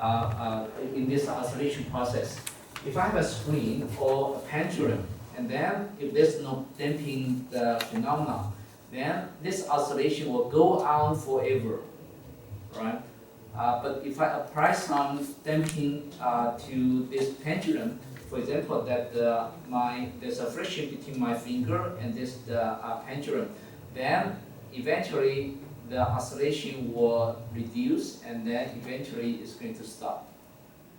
in this oscillation process. If I have a spring or a pendulum, and then if there's no damping the phenomenon, then this oscillation will go on forever, right? But if I apply some damping to this pendulum, for example, that there's a friction between my finger and this pendulum, then eventually the oscillation will reduce, and then eventually it's going to stop.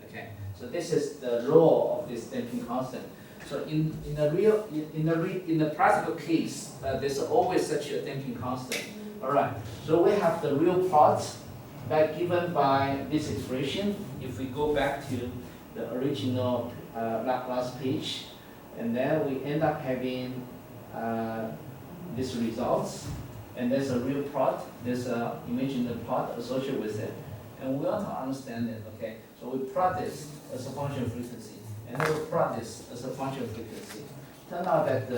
Okay, so this is the role of this damping constant. So in the practical case, there's always such a damping constant. All right. So we have the real plot that given by this expression. If we go back to the original last page, and then we end up having these results. And there's a real plot, there's an imaginary plot associated with it. And we want to understand it, okay? So we plot this as a function of frequency, and then we plot this as a function of frequency. Turn out that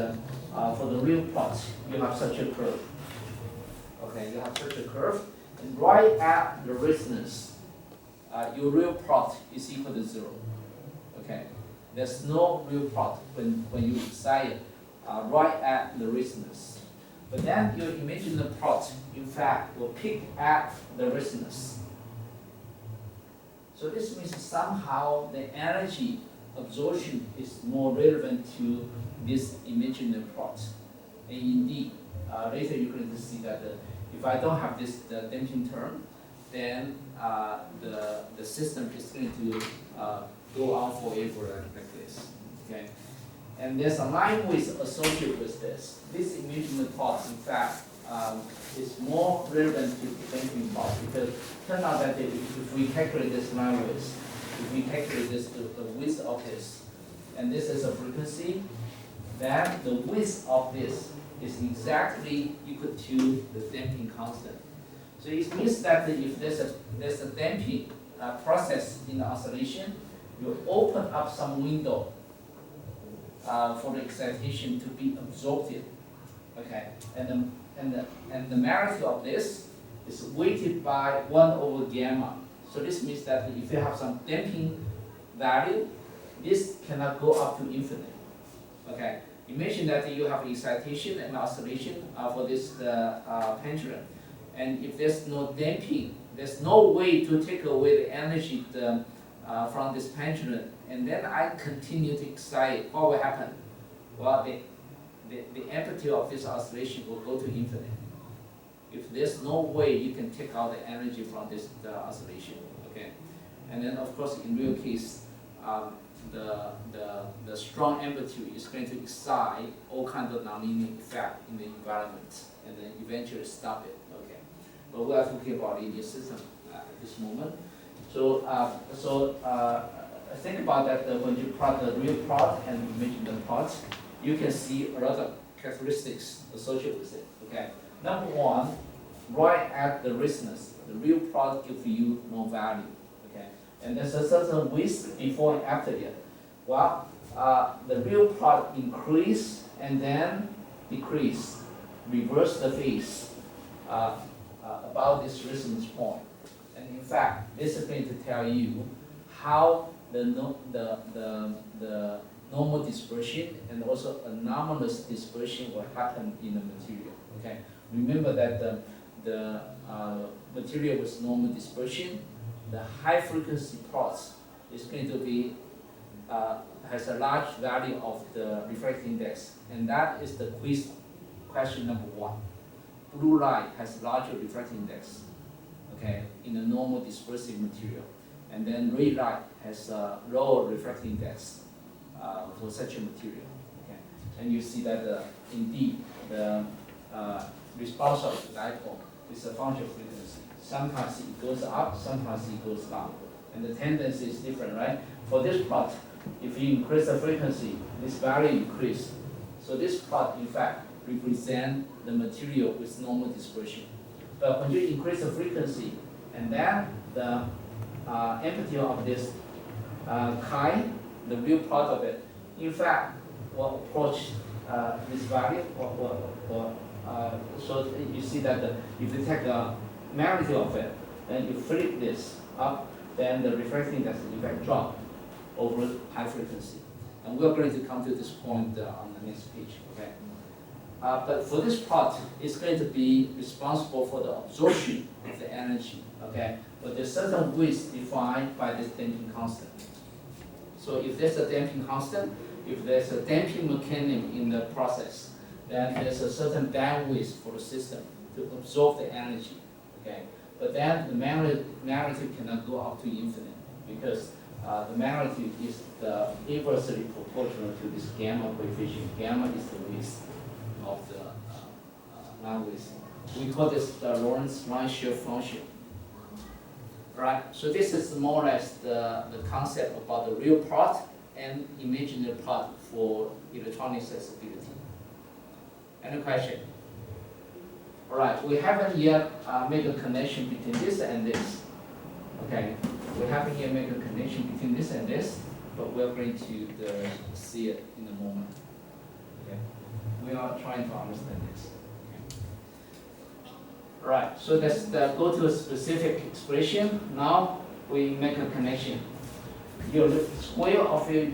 for the real plot, you have such a curve. Okay, you have such a curve, and right at the resonance, your real plot is equal to 0. Okay, there's no real plot when you decide right at the resonance. But then your imaginary plot, in fact, will peak at the resonance. So this means somehow the energy absorption is more relevant to this imaginary plot. And indeed, later you're going to see that if I don't have this damping term, then the system is going to go on forever like this. Okay. And there's a line width associated with this. This imaginary plot, in fact, is more relevant to the damping plot, because it turns out that if we calculate this line width, if we calculate this the width of this, and this is a frequency, then the width of this is exactly equal to the damping constant. So it means that if there's a damping process in the oscillation, you open up some window for the excitation to be absorbed. Okay, and the magnitude of this is weighted by 1 over gamma. So this means that if you have some damping value, this cannot go up to infinite. Okay, imagine that you have excitation and oscillation for this pendulum, and if there's no damping, there's no way to take away the energy from this pendulum, and then I continue to excite, what will happen? Well, the amplitude of this oscillation will go to infinite. If there's no way you can take out the energy from this oscillation, okay? And then of course in real case, the strong amplitude is going to excite all kinds of nonlinear effect in the environment, and then eventually stop it, okay? But we are talking about linear system at this moment. So think about that when you plot the real plot and imaginary plot, you can see a lot of characteristics associated with it. Okay. Number one, right at the resonance, the real plot gives you no value. Okay. And there's a certain width before and after it. Well, the real plot increase and then decrease, reverse the phase about this resonance point. And in fact, this is going to tell you how the normal dispersion and also anomalous dispersion will happen in the material. Okay, remember that the material with normal dispersion, the high frequency plots is going to be has a large value of the refractive index, and that is the quiz question number 1. Blue light has larger refractive index, okay, in a normal dispersive material, and then red light has a lower refractive index for such a material. Okay, and you see that indeed the response of the dipole is a function of frequency. Sometimes it goes up, sometimes it goes down, and the tendency is different, right? For this plot, if you increase the frequency, this value increase. So this plot, in fact, represents the material with normal dispersion. But when you increase the frequency, and then the amplitude of this kind, the real plot of it, in fact, will approach this value. So you see that if you take the magnitude of it, then you flip this up, then the refracting index in fact drop over high frequency. And we're going to come to this point on the next page, okay? But for this plot, it's going to be responsible for the absorption of the energy, okay? But there's certain width defined by this damping constant. So if there's a damping constant, if there's a damping mechanism in the process, then there's a certain bandwidth for the system to absorb the energy, okay? But then the magnitude cannot go up to infinite because the magnitude is inversely proportional to this gamma coefficient. Gamma is the width of the line width. We call this the Lorentz line shear function. Right, so this is more or less the concept about the real part and imaginary part for electronic accessibility. Any question? All right, we haven't yet made a connection between this and this. Okay, we haven't yet made a connection between this and this, but we're going to see it in a moment. Okay, we are trying to understand this. Right, so let's go to a specific expression. Now we make a connection. Your square of your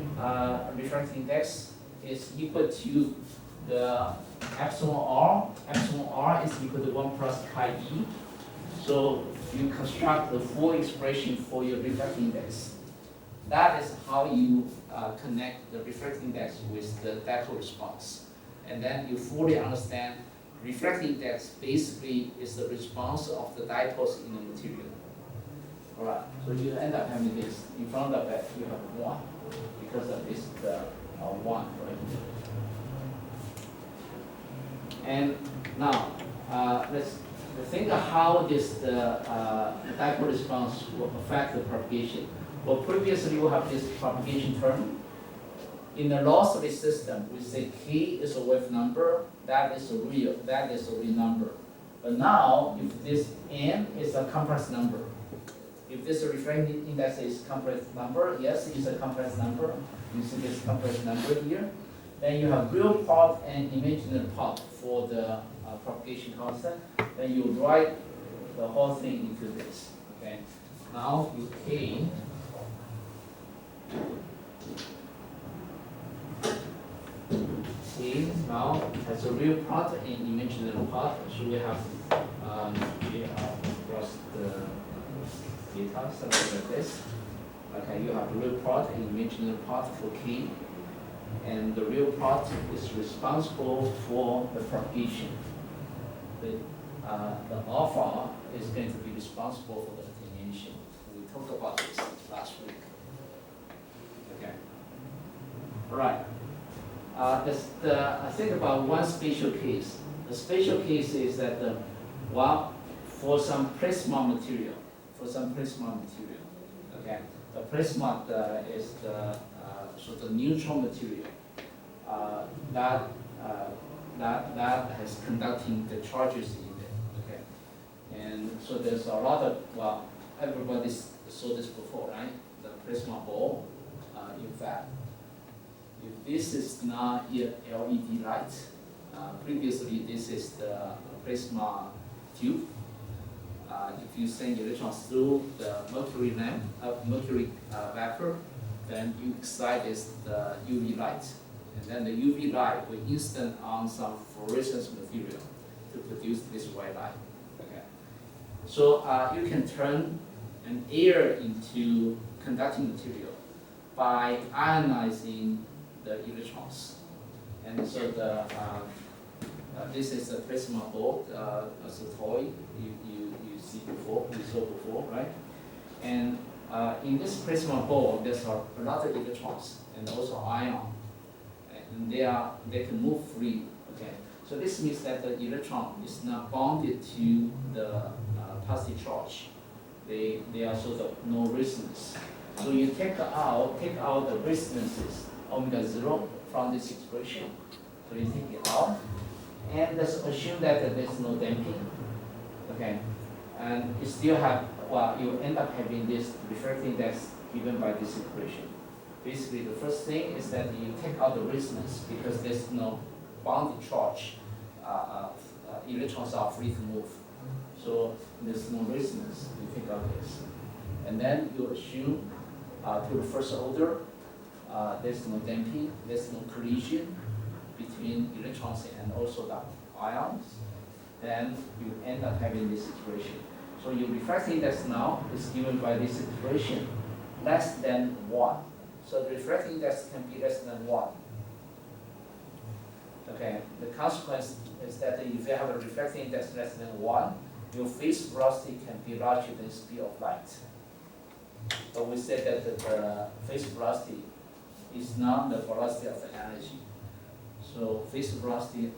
refracting index is equal to the epsilon r. Epsilon r is equal to 1 plus pi e. So you construct the full expression for your refracting index. That is how you connect the refracting index with the dipole response. And then you fully understand refracting index basically is the response of the dipoles in the material. All right, so you end up having this. In front of it, you have 1 because of this 1, right? And now, let's think of how this the dipole response will affect the propagation. Well, previously we have this propagation term. In the lossless system, we say k is a wave number, that is a real number. But now, if this n is a complex number, if this refracting index is complex number, yes, it's a complex number. You see this complex number here. Then you have real part and imaginary part for the propagation constant. Then you write the whole thing into this. Okay. Now you k. K now has a real part and imaginary part. So we have cross the data something like this. Okay, you have real part and imaginary part for k. And the real part is responsible for the propagation. The alpha is going to be responsible for the attenuation. We talked about this last week. Okay. All right. I think about one special case. The special case is that for some prisma material, okay, the prisma is the neutral material that has conducting the charges in it. Okay, and so there's a lot of everybody saw this before, right? The prisma ball. In fact, if this is not a LED light, previously this is the prisma tube. If you send electrons through the mercury lamp, mercury vapor, then you excite the UV light, and then the UV light will instant on some fluorescence material to produce this white light. Okay, so you can turn an air into conducting material by ionizing the electrons, and so this is a prisma ball as a toy you saw before, right? And in this prisma ball, there's a lot of electrons and also ion, and they can move free. Okay, so this means that the electron is not bonded to the positive charge. They are sort of no resonance. So you take out the resonances omega 0 from this expression. So you take it out, and let's assume that there's no damping. Okay, and you still have, you end up having this refracting index given by this equation. Basically, the first thing is that you take out the resonance because there's no bounded charge. Electrons are free to move. So there's no resonance. You take out this. And then you assume to the first order, there's no damping, there's no collision between electrons and also the ions, then you end up having this situation. So your refractive index now is given by this expression, less than 1. So the refractive index can be less than 1. Okay, the consequence is that if you have a refractive index less than 1, your phase velocity can be larger than the speed of light. But we said that the phase velocity is not the velocity of the energy. So phase velocity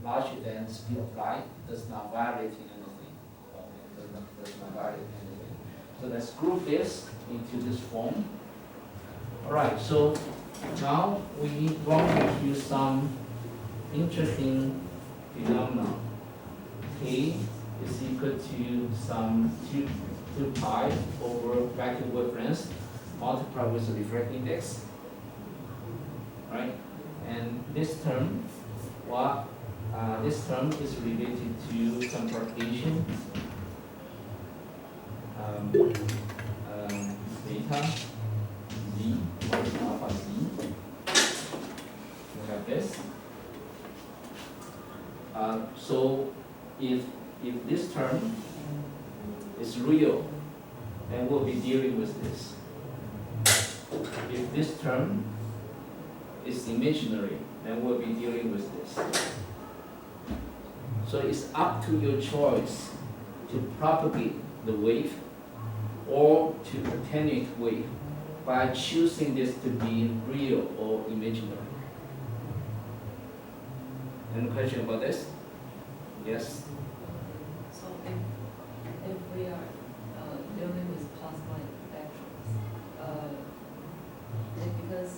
larger than speed of light does not violate anything. Okay, does not violate anything. So let's group this into this form. All right, so now we want to use some interesting phenomenon. K is equal to some 2 pi over vacuum wavelength multiplied with the refractive index. Right? And this term, this term is related to some propagation, beta z minus alpha z. We have this. So if this term is real, then we'll be dealing with this. If this term is imaginary, then we'll be dealing with this. So it's up to your choice to propagate the wave or to attenuate wave by choosing this to be real or imaginary. Any question about this? Yes? So if we are dealing with plasma electrons, and because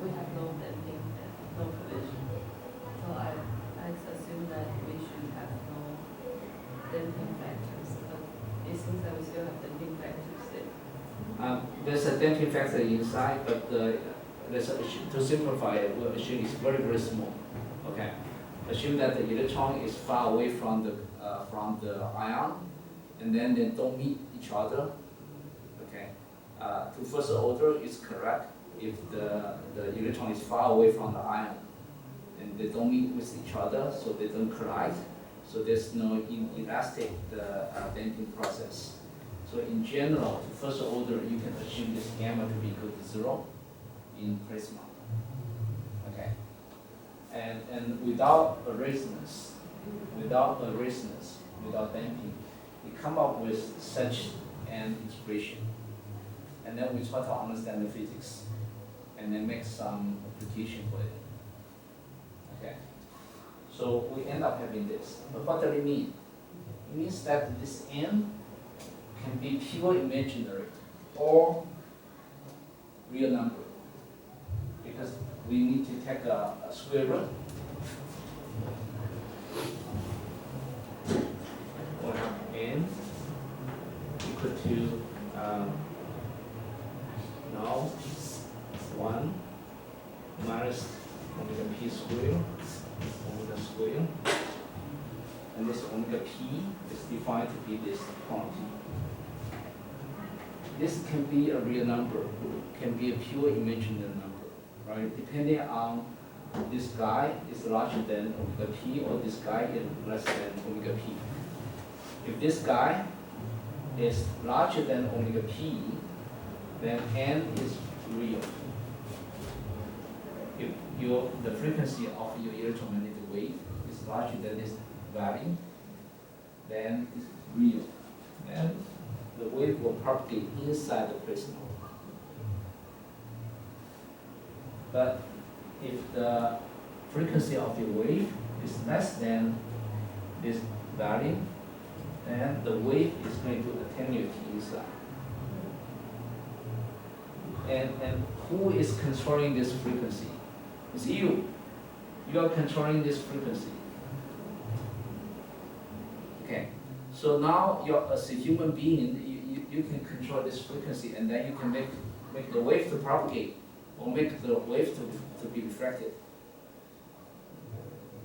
we have no damping and no collision, so I assume that we should have no damping factors, but it seems that we still have damping factors there. There's a damping factor inside, but to simplify it, we'll assume it's very, very small. Okay. Assume that the electron is far away from the ion, and then they don't meet each other. Okay. To first order is correct if the electron is far away from the ion, and they don't meet with each other, so they don't collide. So there's no inelastic damping process. So in general, to first order, you can assume this gamma to be equal to 0 in plasma. Okay. And without a resonance, without damping, we come up with such an expression. And then we try to understand the physics and then make some application for it. Okay. So we end up having this. But what does it mean? It means that this n can be pure imaginary or real number. Because we need to take a square root. We'll have n equal to now 1 minus omega p squared, and this omega p is defined to be this quantity. This can be a real number, can be a pure imaginary number, right? Depending on this guy is larger than omega p or this guy is less than omega p. If this guy is larger than omega p, then n is real. If the frequency of your electromagnetic wave is larger than this value, then it's real. And the wave will propagate inside the prism. But if the frequency of your wave is less than this value, then the wave is going to attenuate inside. And who is controlling this frequency? It's you. You are controlling this frequency. Okay. So now as a human being, you can control this frequency, and then you can make the wave to propagate or make the wave to be refracted.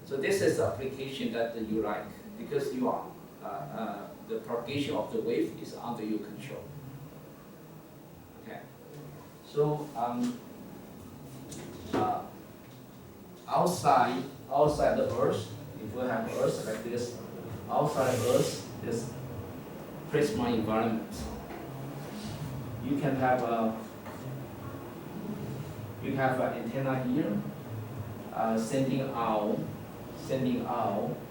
So this is the application that you like, because you are the propagation of the wave is under your control. So outside the Earth, if we have Earth like this, outside Earth is prisma environment. You can have an antenna here, sending out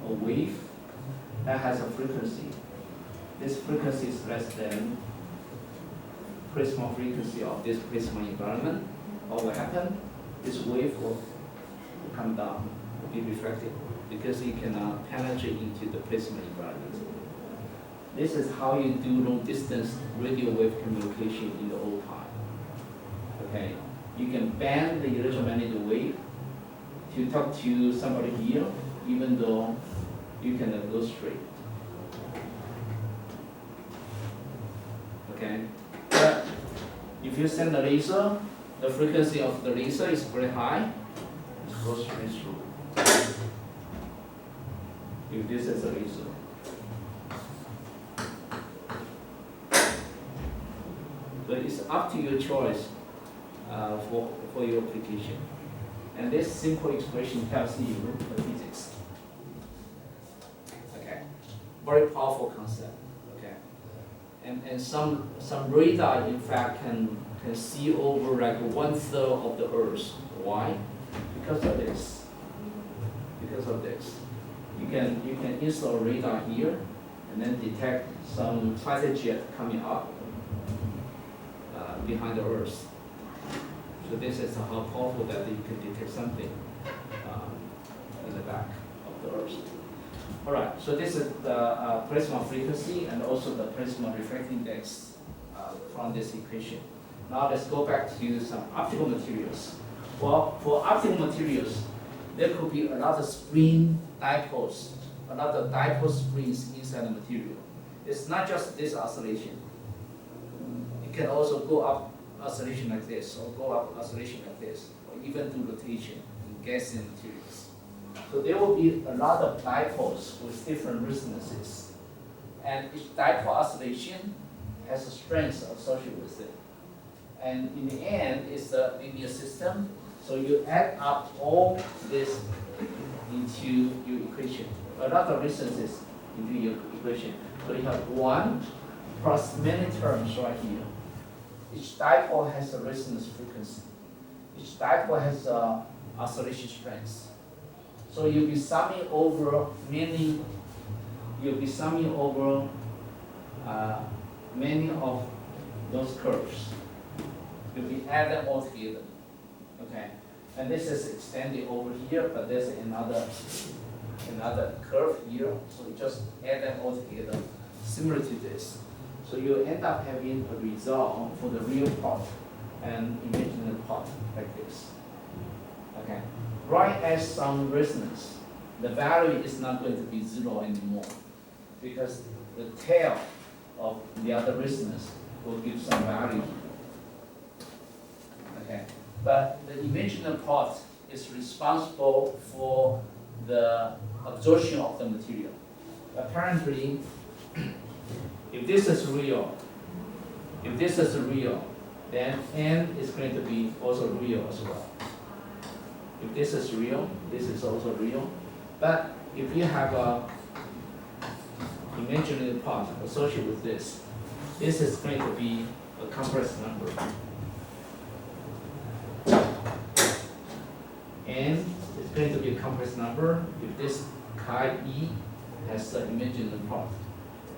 a wave that has a frequency. This frequency is less than prisma frequency of this prisma environment. What will happen? This wave will come down, will be reflected, because it cannot penetrate into the prisma environment. This is how you do long distance radio wave communication in the old time. Okay, you can bend the electromagnetic wave to talk to somebody here, even though you cannot go straight. Okay, but if you send a laser, the frequency of the laser is very high, it goes straight through. If this is a laser. But it's up to your choice for your application. And this simple expression tells you the physics. Okay, very powerful concept. Okay, and some radar in fact can see over like 1/3 of the Earth. Why? Because of this. Because of this, you can install radar here and then detect some fighter jet coming up behind the Earth. So this is how powerful that you can detect something in the back of the Earth. All right, so this is the prisma frequency and also the prisma refracting index from this equation. Now let's go back to some optical materials. Well, for optical materials, there could be a lot of spring dipoles, a lot of dipole springs inside the material. It's not just this oscillation. It can also go up oscillation like this, or go up oscillation like this, or even do rotation in gaseous materials. So there will be a lot of dipoles with different resonances. And each dipole oscillation has a strength associated with it. And in the end, it's a linear system. So you add up all this into your equation. A lot of resonances into your equation. So you have one plus many terms right here. Each dipole has a resonance frequency. Each dipole has a oscillation strength. So you'll be summing over many. You'll be summing over many of those curves. You'll be add them all together. Okay, and this is extended over here, but there's another curve here. So you just add them all together, similar to this. So you end up having a result for the real part and imaginary part like this. Okay, right at some resonance, the value is not going to be 0 anymore, because the tail of the other resonance will give some value. Okay, but the imaginary part is responsible for the absorption of the material. Apparently, if this is real, then N is going to be also real as well. If this is real, this is also real. But if you have a imaginary part associated with this is going to be a complex number. N is going to be a complex number if this chi E has the imaginary part.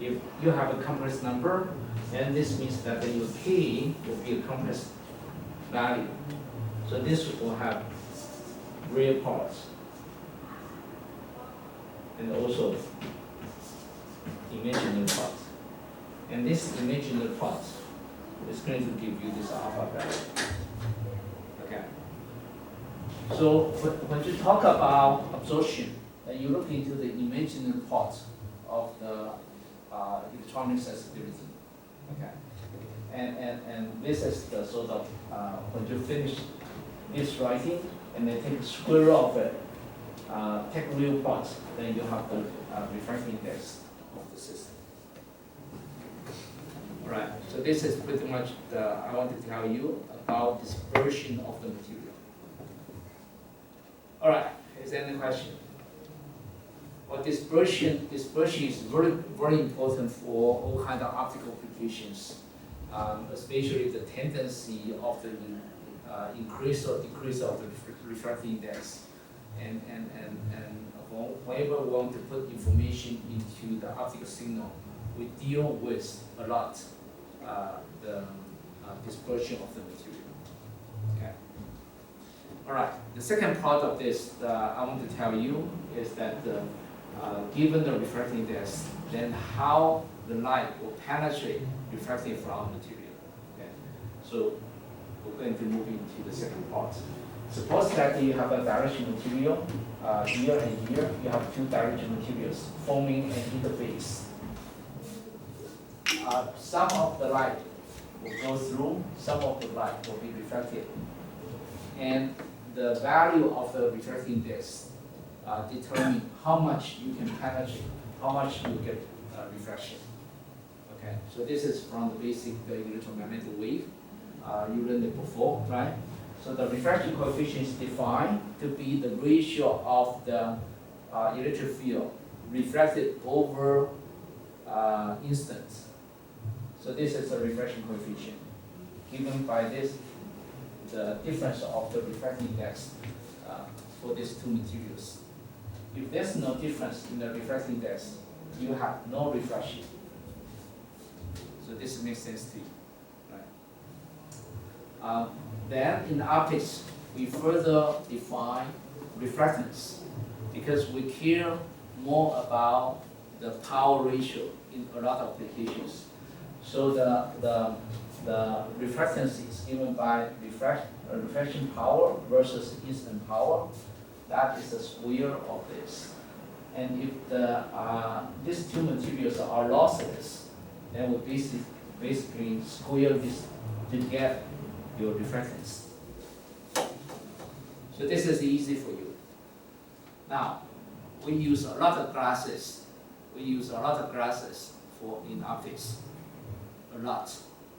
If you have a complex number, then this means that your K will be a complex value. So this will have real parts and also imaginary parts. And this imaginary part is going to give you this alpha value. Okay. So when you talk about absorption, then you look into the imaginary part of the electronic sensitivity. Okay. And this is the sort of when you finish this writing and then take a square of it, take real parts, then you have the refracting index of the system. Alright, so this is pretty much I want to tell you about dispersion of the material. Alright, is there any question? Well, dispersion is very, very important for all kinds of optical applications, especially the tendency of the increase or decrease of the refractive index. And whenever we want to put information into the optical signal, we deal with a lot the dispersion of the material. Okay. All right. The second part of this I want to tell you is that given the refractive index, then how the light will penetrate reflected from material. Okay. So we're going to move into the second part. Suppose that you have a direction material here and here. You have two direction materials forming an interface. Some of the light will go through, some of the light will be reflected. And the value of the refractive index determine how much you can penetrate, how much you get reflection. Okay, so this is from the basic electromagnetic wave. You learned it before, right? So the refraction coefficient is defined to be the ratio of the electric field reflected over instance. So this is the refraction coefficient given by this, the difference of the refractive index for these two materials. If there's no difference in the refractive index, you have no reflection. So this makes sense to you, right? Then in optics, we further define reflectance because we care more about the power ratio in a lot of applications. So the reflectance is given by reflection power versus incident power. That is the square of this. And if these two materials are lossless, then we basically square this to get your reflectance. So this is easy for you. Now, we use a lot of glasses. We use a lot of glasses in optics. A lot.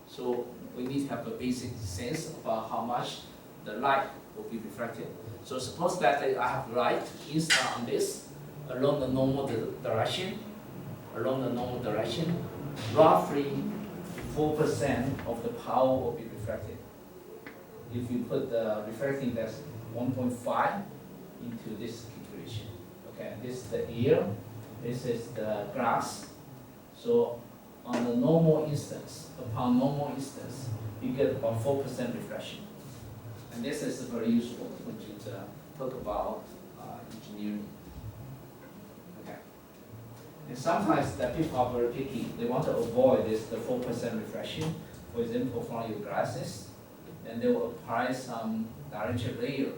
So we need to have a basic sense about how much the light will be reflected. So suppose that I have light incident on this along the normal direction, roughly 4% of the power will be reflected. If you put the reflecting index 1.5 into this calculation. Okay, this is the air, this is the glass. So on the normal instance, upon normal instance, you get about 4% reflection. And this is very useful when you talk about engineering. Okay. And sometimes the people are very picky. They want to avoid the 4% reflection. For example, from your glasses, and they will apply some direction layer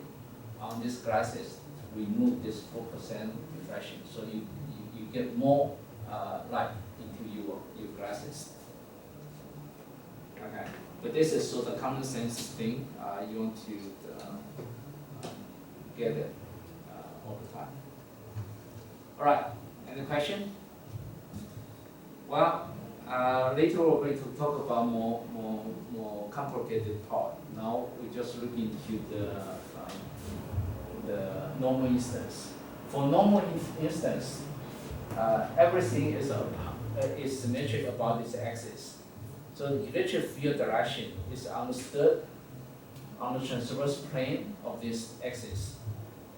on these glasses to remove this 4% reflection. So you get more light into your glasses. Okay, but this is sort of common sense thing. You want to get it all the time. All right, any question? Well, later we're going to talk about more complicated part. Now we just look into the normal instance. For normal instance, everything is symmetric about this axis. So the electric field direction is understood on the transverse plane of this axis.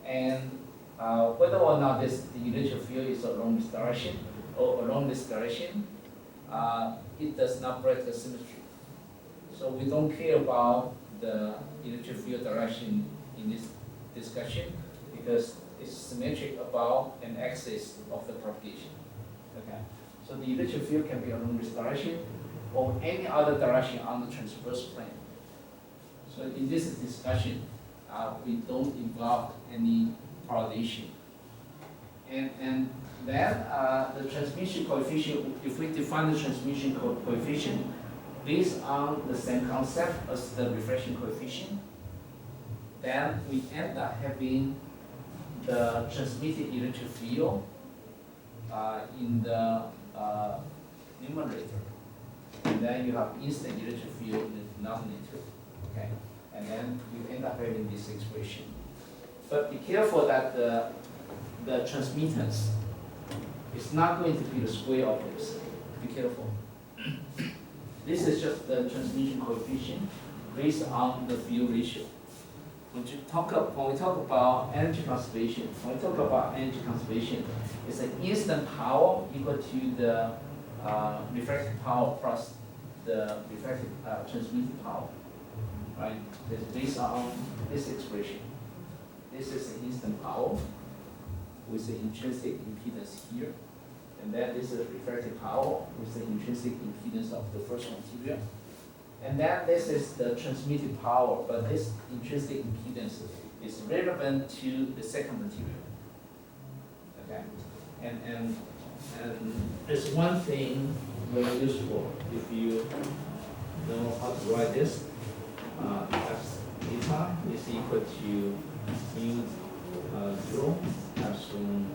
And whether or not the electric field is along this direction or along this direction, it does not break the symmetry. So we don't care about the electric field direction in this discussion because it's symmetric about an axis of the propagation. Okay. So the electric field can be along this direction or any other direction on the transverse plane. So in this discussion, we don't involve any polarization. And then the transmission coefficient, if we define the transmission coefficient based on the same concept as the reflection coefficient, then we end up having the transmitted electric field in the numerator. and then you have instant electric field with nothing into it, okay? And then you end up having this expression. But be careful that the transmittance is not going to be the square of this. Be careful. This is just the transmission coefficient based on the field ratio. When we talk about energy conservation, it's an instant power equal to the refractive power plus the refractive transmitted power, right? It's based on this expression. This is the instant power with the intrinsic impedance here, and then this is the refractive power with the intrinsic impedance of the first material. And then this is the transmitted power, but this intrinsic impedance is relevant to the second material. Okay? And there's one thing very useful if you know how to write this. F theta is equal to mu 0 epsilon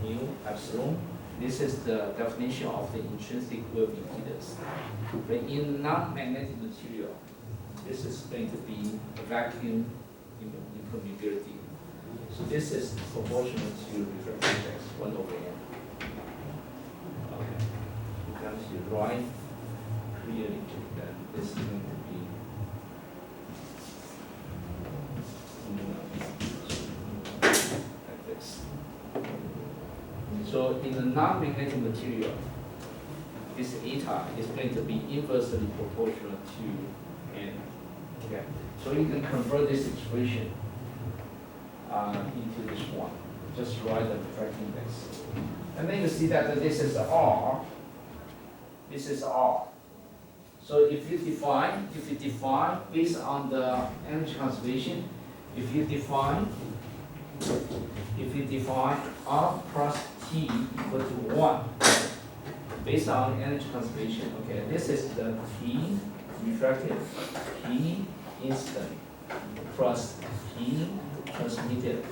mu epsilon. This is the definition of the intrinsic wave impedance. But in non-magnetic material, this is going to be a vacuum impermeability. So this is proportional to refractive index 1 over n. Okay. Because you write clearly that this is going to be like this. So in the non-magnetic material, this eta is going to be inversely proportional to n. Okay. So you can convert this expression into this one. Just write the refractive index. And then you see that this is R. This is R. So if you define based on the energy conservation, if you define R plus T equal to 1, based on energy conservation, okay, this is the P refracted, P instant, plus P transmitted,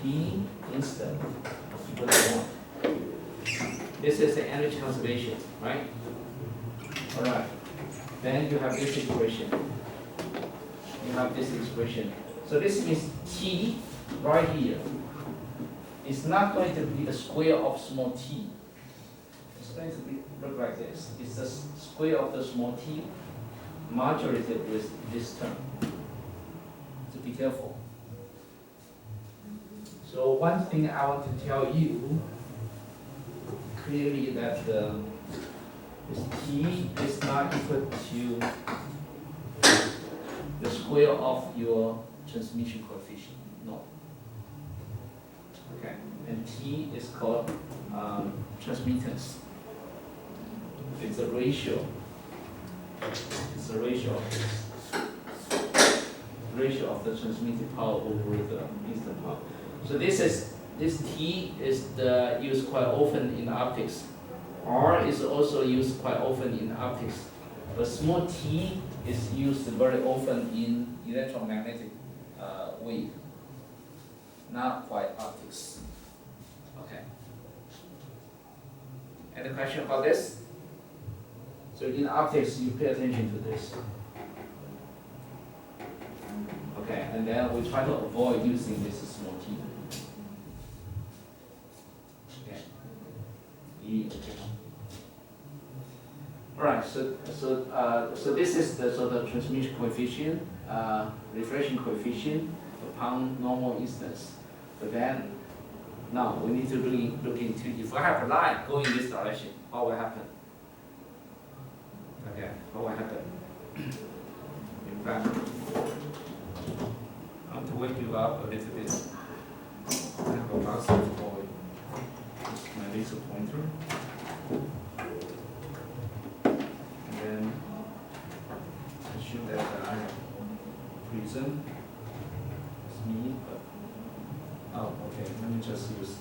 P instant equal to 1. This is the energy conservation, right? All right. Then you have this expression. So this means T right here is not going to be the square of small t. It's going to look like this. It's the square of the small t modulated with this term. So be careful. So one thing I want to tell you clearly that this t is not equal to the square of your transmission coefficient. No. Okay. And t is called transmittance. It's a ratio. It's a ratio of this. Ratio of the transmitted power over the instant power. So this T is used quite often in optics. R is also used quite often in optics. But small t is used very often in electromagnetic wave, not quite optics. Okay. Any question about this? So in optics, you pay attention to this. Okay, and then we try to avoid using this small t. Okay. Okay. All right. So this is the transmission coefficient, reflection coefficient upon normal instance. But then now we need to really look into if I have a line going in this direction, what will happen? Okay, what will happen? In fact, I want to wake you up a little bit. I have a mouse for my laser pointer. And then assume that I have prism. It's me, but oh, okay. Let me just use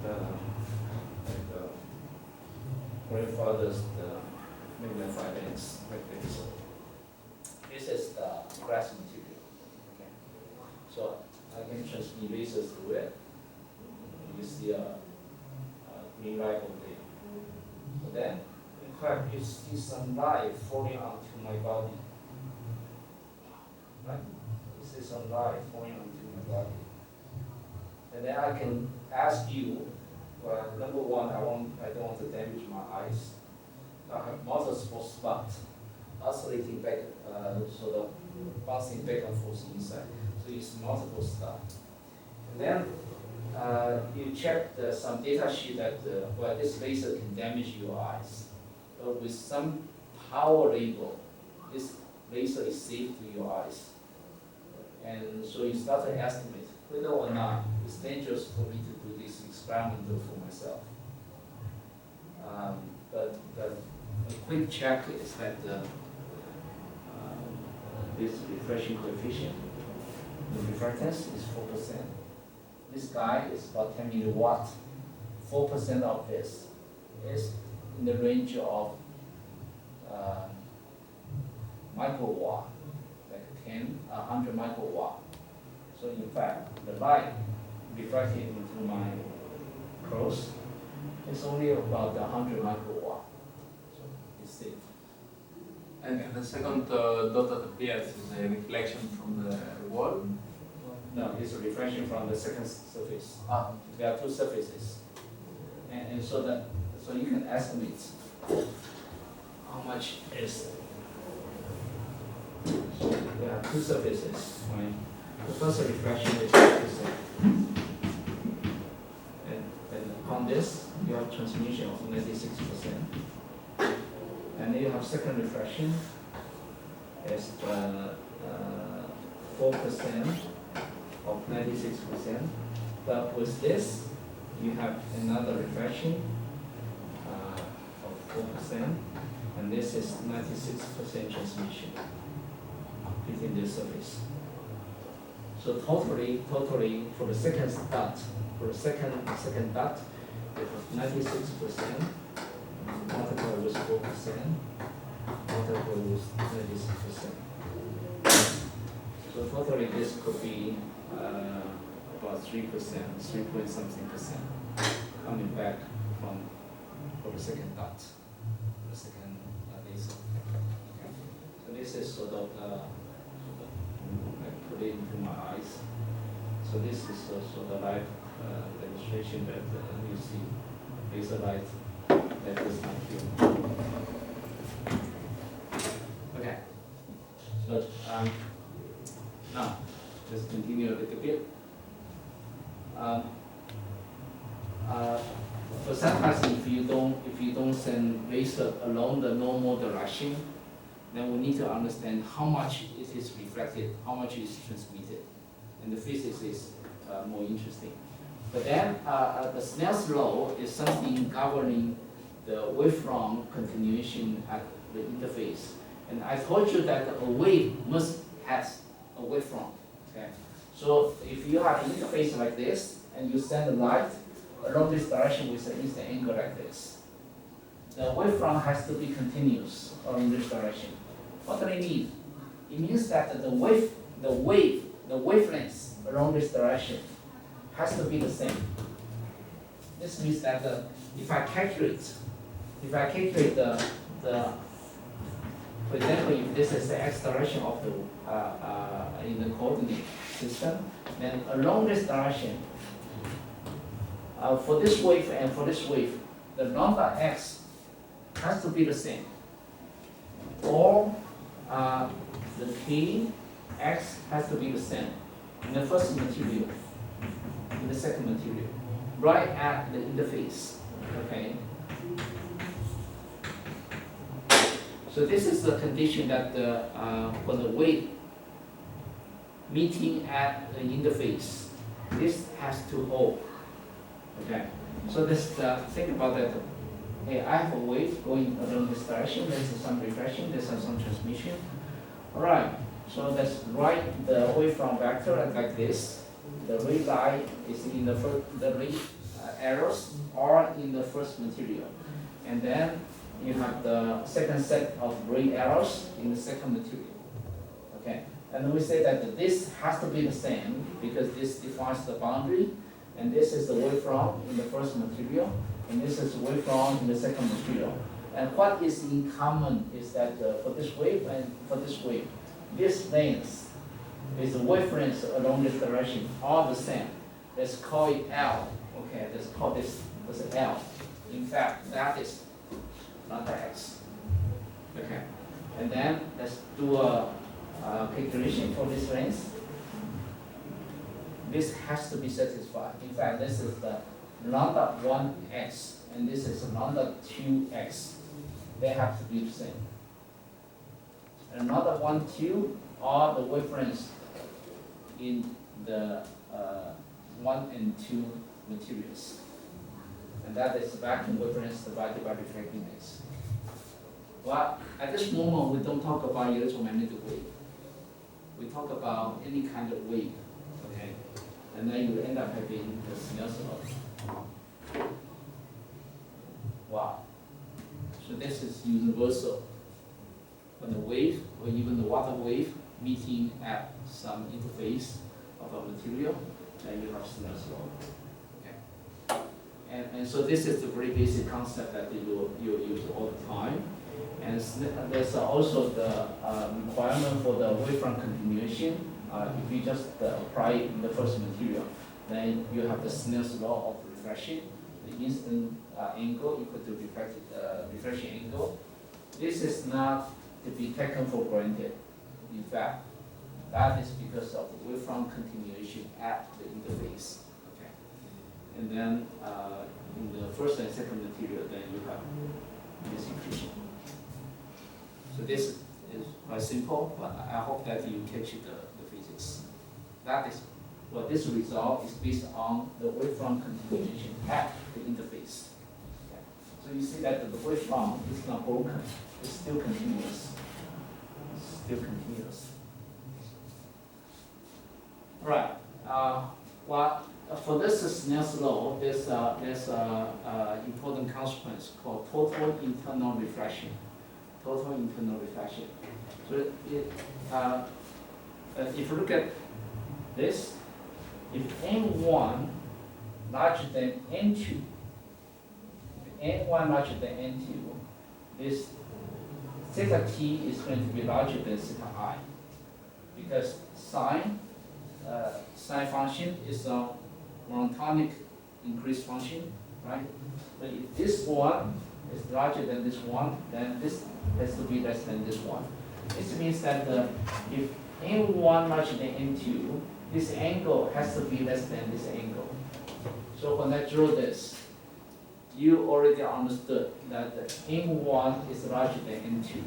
the grandfather's magnified lens like this. This is the glass material. Okay. So I can transmit lasers through it. You see a green light over there. then, in fact, you see some light falling onto my body. Right? You see some light falling onto my body. And then I can ask you, well, number one, I don't want to damage my eyes. I have multiple spots oscillating back, sort of bouncing back and forth inside. So it's multiple stuff. And then you check some data sheet that, well, this laser can damage your eyes. But with some power label, this laser is safe to your eyes. And so you start to estimate whether or not it's dangerous for me to do this experiment for myself. But a quick check is that this refreshing coefficient, the refractance is 4%. This guy is about 10 milliwatt. 4% of this is in the range of microwatt, like 100 microwatt. So in fact, the light refracted into my clothes is only about 100 microwatt. So it's safe. And the second dot that appears is a reflection from the wall. No, it's a reflection from the second surface. Ah. There are two surfaces. And so you can estimate how much is. So there are two surfaces, right? The first reflection is 2%. And on this, you have transmission of 96%. And then you have second reflection is 4% of 96%. But with this, you have another reflection of 4%, and this is 96% transmission within this surface. So totally for the second dot, you have 96% multiplied with 4%, multiplied with 96%. So totally this could be about 3%, 3 point something percent coming back for the second dot, the second laser. Okay. So this is sort of I put it into my eyes. So this is sort of live demonstration that you see laser light that is not here. Okay. But now let's continue a little bit. But sometimes if you don't send laser along the normal direction, then we need to understand how much it is reflected, how much is transmitted, and the physics is more interesting. But then the Snell's law is something governing the wavefront continuation at the interface. And I told you that a wave must have a wavefront. Okay. So if you have an interface like this, and you send the light along this direction with an instant angle like this, the wavefront has to be continuous along this direction. What do I mean? It means that the wavelength along this direction has to be the same. This means that if I calculate the for example, if this is the x direction of the in the coordinate system, then along this direction, for this wave and for this wave, the lambda x has to be the same, or the k x has to be the same in the first material, in the second material, right at the interface. Okay. So this is the condition that for the wave meeting at the interface, this has to hold. Okay. So this think about that. Hey, I have a wave going along this direction. There's some reflection. There's some transmission. All right. So let's write the wavefront vector like this. The ray line is in the first. The ray arrows are in the first material, and then you have the second set of ray arrows in the second material. Okay, and we say that this has to be the same because this defines the boundary, and this is the wavefront in the first material, and this is wavefront in the second material. And what is in common is that for this wave and for this wave, this length is the wavelength along this direction, all the same. Let's call it L. Okay, let's call this L. In fact, that is not X. Okay, and then let's do a calculation for this length. This has to be satisfied. In fact, this is the lambda 1x, and this is lambda 2x. They have to be the same. And lambda 1, 2 are the wavelengths in the 1 and 2 materials. And that is vacuum wavelengths divided by refracting index. Well, at this moment, we don't talk about electromagnetic wave. We talk about any kind of wave, okay? And then you end up having the Snell's law. Wow. So this is universal. When the wave, or even the water wave, meeting at some interface of a material, then you have Snell's law. Okay. And so this is the very basic concept that you use all the time. And there's also the requirement for the wavefront continuation. If you just apply it in the first material, then you have the Snell's law of refraction. The instant angle equal to refraction angle. This is not to be taken for granted. In fact, that is because of the wavefront continuation at the interface. Okay. And then in the first and second material, then you have this equation. So this is quite simple, but I hope that you catch the physics. That is what this result is based on the wavefront continuation at the interface. Okay. So you see that the wavefront is not broken, it's still continuous. It's still continuous. All right. Well, for this Snell's law, there's important consequence called total internal reflection. Total internal reflection. So if you look at this, if N1 larger than N2, if N1 larger than N2, this theta t is going to be larger than theta I, because sine function is a monotonic increase function, right? But if this one is larger than this one, then this has to be less than this one. This means that if N1 larger than N2, this angle has to be less than this angle. So when I draw this, you already understood that N1 is larger than N2.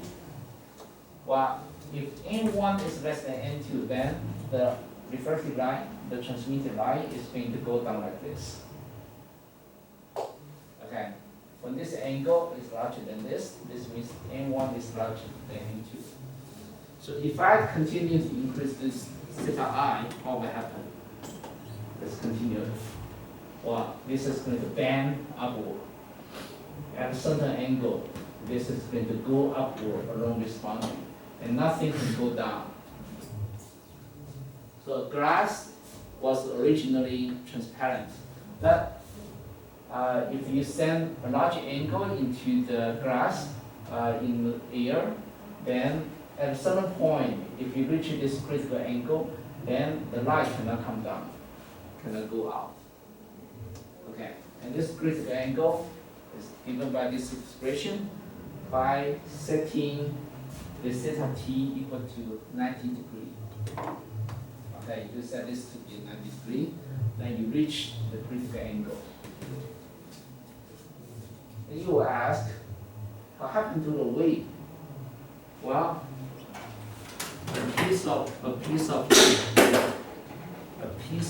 Well, if N1 is less than N2, then the refracted line, the transmitted line, is going to go down like this. Okay. When this angle is larger than this means N1 is larger than N2. So if I continue to increase this theta I, what will happen? Let's continue. Well, this is going to bend upward. At a certain angle, this is going to go upward along this boundary, and nothing can go down. So glass was originally transparent, but if you send a large angle into the glass in the air, then at a certain point, if you reach this critical angle, then the light cannot come down, cannot go out. Okay, and this critical angle is given by this expression by setting the theta t equal to 90 degrees. Okay, if you set this to be 90 degrees, then you reach the critical angle. And you will ask, what happened to the wave? Well, a piece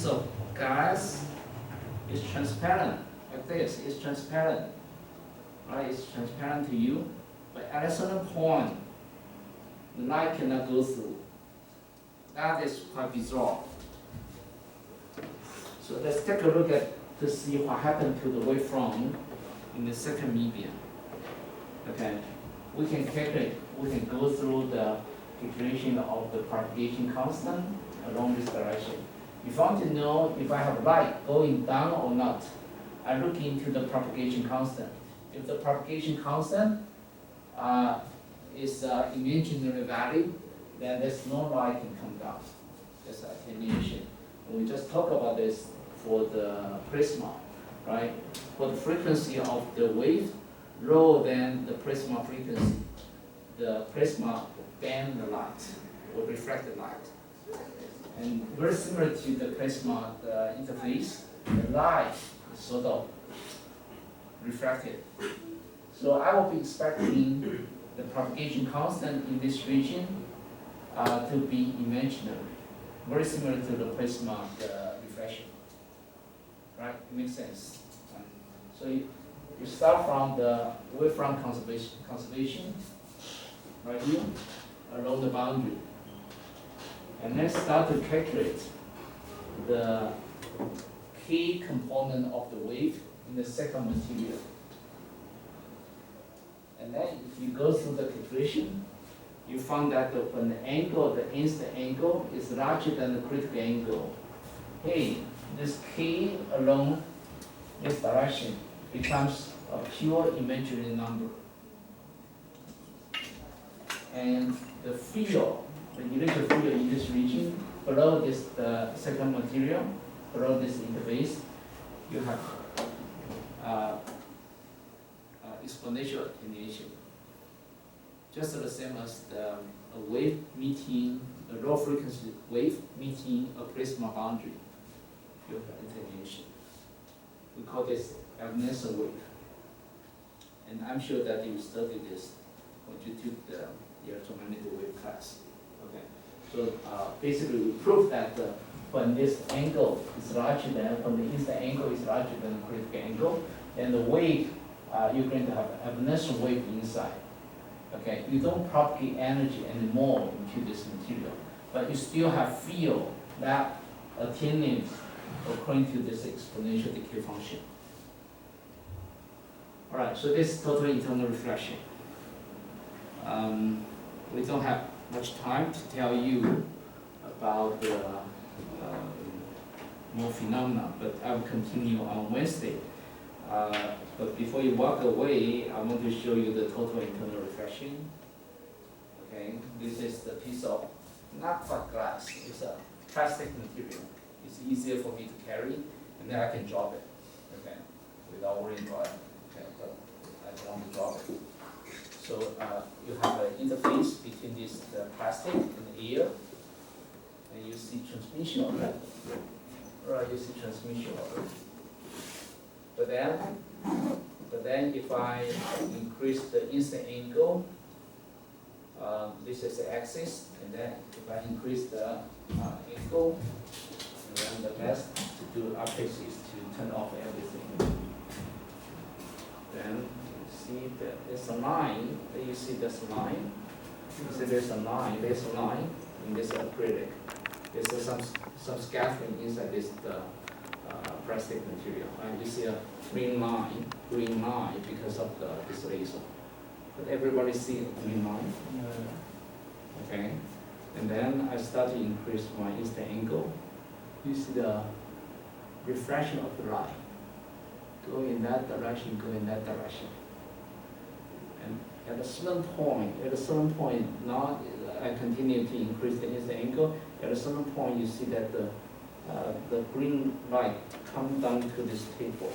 of gas is transparent, like this. It's transparent, right? It's transparent to you, but at a certain point, the light cannot go through. That is quite bizarre. So let's take a look at to see what happened to the wavefront in the second medium. Okay, we can calculate. We can go through the calculation of the propagation constant along this direction. If I want to know if I have light going down or not, I look into the propagation constant. If the propagation constant is imaginary value, then there's no light can come down. That's attenuation. And we just talk about this for the prisma, right? For the frequency of the wave lower than the prisma frequency, the prisma bend the light or reflect the light. And very similar to the prisma the interface, the light is sort of refracted. So I will be expecting the propagation constant in this region to be imaginary, very similar to the prisma reflection. Right? It makes sense. So you start from the wavefront conservation, right here, along the boundary, and then start to calculate the key component of the wave in the second material. And then if you go through the calculation, you find that when the angle, the instant angle, is larger than the critical angle, hey, this k along this direction becomes a pure imaginary number. And the field, the electric field in this region, below this the second material, below this interface, you have exponential attenuation. Just the same as a wave meeting, a low frequency wave meeting a prisma boundary. You have attenuation. We call this Evanescent wave. And I'm sure that you studied this when you took the electromagnetic wave class. Okay. So basically we prove that when this angle is larger than, when the instant angle is larger than the critical angle, then the wave, you're going to have an Evanescent wave inside. Okay, you don't propagate energy anymore into this material, but you still have field that attenuates according to this exponential decay function. All right, so this is total internal reflection. We don't have much time to tell you about the more phenomena, but I will continue on Wednesday. But before you walk away, I want to show you the total internal reflection. Okay, this is the piece of, not quite glass, it's a plastic material. It's easier for me to carry, and then I can drop it, okay, without worrying about it. Okay, but I don't want to drop it. So you have an interface between this the plastic and the air, and you see transmission of that. Right, you see transmission of it. But then if I increase the instant angle, this is the axis, and then if I increase the angle, and then the best to do updates is to turn off everything. Then you see that there's a line, then you see this line, you see there's a line in this acrylic. There's some scattering inside this plastic material. And you see a green line because of this laser. But everybody see a green line? Okay. And then I start to increase my instant angle. You see the refraction of the light. Go in that direction, go in that direction. And at a certain point, now I continue to increase the instant angle. At a certain point, you see that the green light comes down to this table.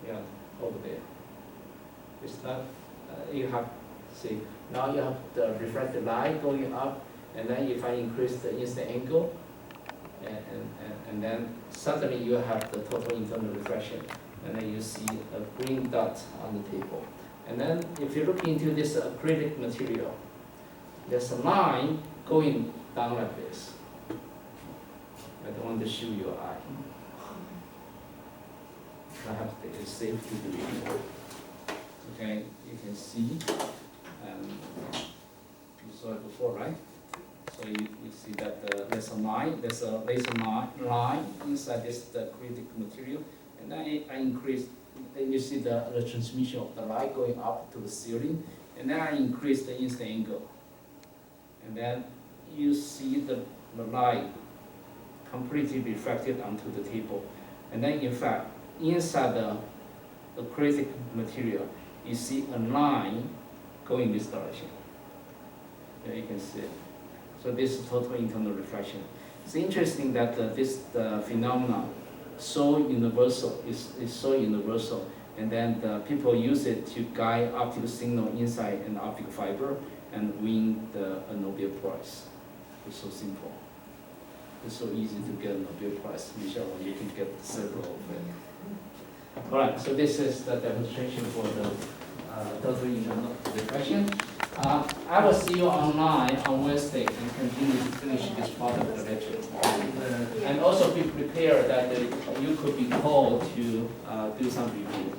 Yeah, over there. It's not, you have, see, now you have the reflected light going up, and then if I increase the instant angle, and then suddenly you have the total internal reflection, and then you see a green dot on the table. And then if you look into this acrylic material, there's a line going down like this. I don't want to show your eye. Perhaps it is safe to do it. Okay, you can see, you saw it before, right? So you see that there's a line inside this the acrylic material, and then I increase, then you see the transmission of the light going up to the ceiling, and then I increase the instant angle. And then you see the light completely reflected onto the table. And then in fact, inside the acrylic material, you see a line going this direction. There you can see it. So this is total internal reflection. It's interesting that this phenomenon so universal, is so universal, and then the people use it to guide optical signal inside an optical fiber and win a Nobel Prize. It's so simple. It's so easy to get a Nobel Prize, Michelle, you can get several of it. All right, so this is the demonstration for the total internal reflection. I will see you online on Wednesday and continue to finish this part of the lecture. And also be prepared that you could be called to do some review.